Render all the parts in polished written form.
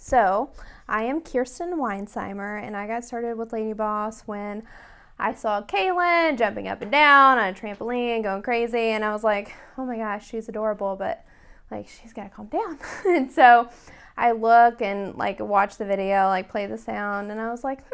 So, I am Kirsten Weinsheimer, and I got started with LadyBoss when I saw Kaelin jumping up and down on a trampoline, going crazy, and I was like, oh my gosh, she's adorable, but like she's gotta calm down. And so I look and like watch the video, like play the sound, and I was like,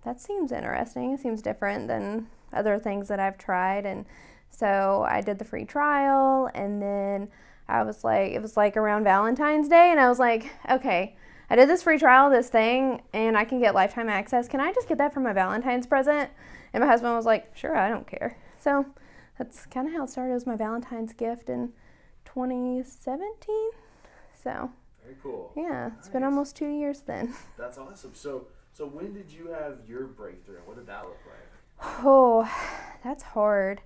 that seems interesting. It seems different than other things that I've tried. And so I did the free trial, and then I was like, it was like around Valentine's Day, and I was like, okay, I did this free trial of this thing, and I can get lifetime access. Can I just get that for my Valentine's present? And my husband was like, sure, I don't care. So that's kind of how it started. It was my Valentine's gift in 2017. So very cool. Yeah, it's been almost 2 years then. That's awesome. So when did you have your breakthrough? What did that look like? Oh, that's hard.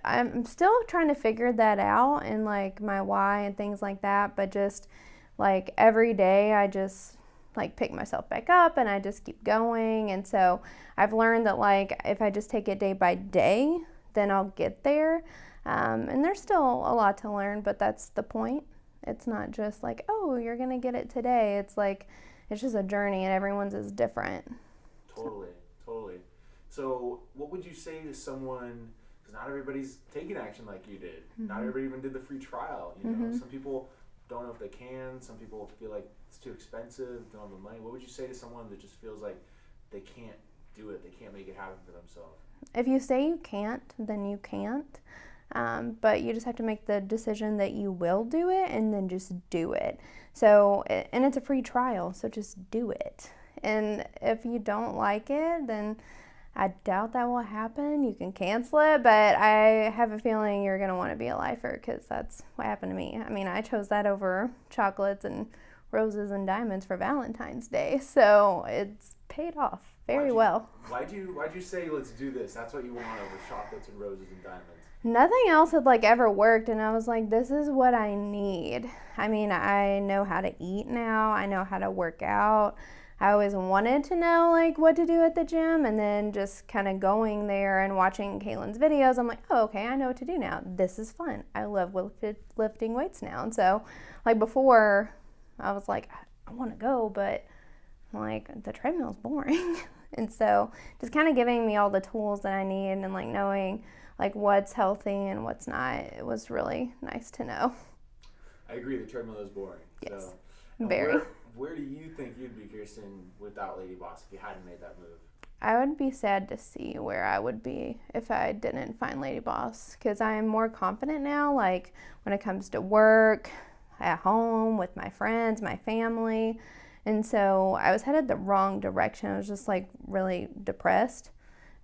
I'm still trying to figure that out and like my why and things like that, but just like every day I just like pick myself back up and I just keep going. And so I've learned that like if I just take it day by day, then I'll get there. And there's still a lot to learn, but that's the point. It's not just like, oh, you're gonna get it today. It's like it's just a journey, and everyone's is different. Totally. So what would you say to someone, because not everybody's taking action like you did. Mm-hmm. Not everybody even did the free trial. You know, some people don't know if they can. Some people feel like it's too expensive, don't have the money. What would you say to someone that just feels like they can't do it, they can't make it happen for themselves? If you say you can't, then you can't. But you just have to make the decision that you will do it, and then just do it. So, and it's a free trial, so just do it. And if you don't like it, then I doubt that will happen. You can cancel it, but I have a feeling you're going to want to be a lifer, because that's what happened to me. I mean, I chose that over chocolates and roses and diamonds for Valentine's Day, so it's paid off very well. Why'd you say let's do this? That's what you want over chocolates and roses and diamonds. Nothing else had like ever worked, and I was like, this is what I need. I mean, I know how to eat now. I know how to work out. I always wanted to know like what to do at the gym, and then just kind of going there and watching Kaelin's videos, I'm like, oh, okay, I know what to do now. This is fun. I love lifting weights now. And so like before, I was like, I want to go, but like the treadmill's boring. And so just kind of giving me all the tools that I need, and like knowing like what's healthy and what's not, it was really nice to know. I agree, the treadmill is boring. Yes, so, very. Where do you think you'd be, Kirsten, without LadyBoss if you hadn't made that move? I would be sad to see where I would be if I didn't find LadyBoss, because I am more confident now, like when it comes to work, at home, with my friends, my family. And so I was headed the wrong direction. I was just like really depressed.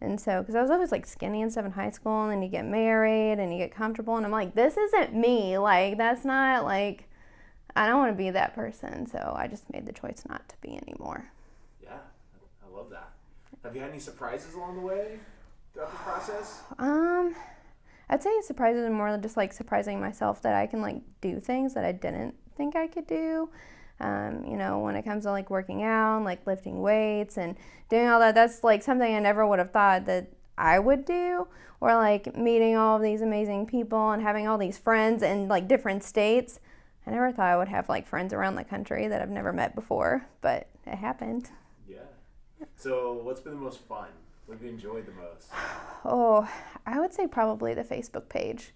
And so, because I was always like skinny and stuff in high school, and then you get married and you get comfortable, and I'm like, this isn't me. Like, that's not like, I don't want to be that person. So I just made the choice not to be anymore. Yeah, I love that. Have you had any surprises along the way throughout the process? I'd say surprises are more just like surprising myself that I can like do things that I didn't think I could do. You know, when it comes to like working out, like lifting weights and doing all that, that's like something I never would have thought that I would do. Or like meeting all of these amazing people and having all these friends in like different states. I never thought I would have like friends around the country that I've never met before, but it happened. Yeah. So what's been the most fun? What have you enjoyed the most? Oh, I would say probably the Facebook page.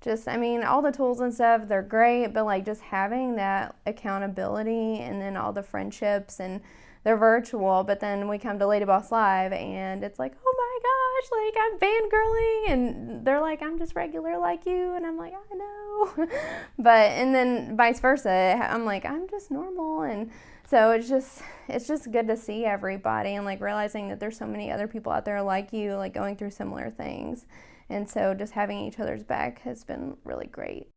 Just, I mean, all the tools and stuff, they're great, but like just having that accountability, and then all the friendships, and they're virtual, but then we come to LadyBoss Live and it's like, oh my gosh, like I'm fangirling, and they're like, I'm just regular like you, and I'm like, I know. But, and then vice versa, I'm like, I'm just normal. And so it's just good to see everybody, and like realizing that there's so many other people out there like you, like going through similar things. And so just having each other's back has been really great.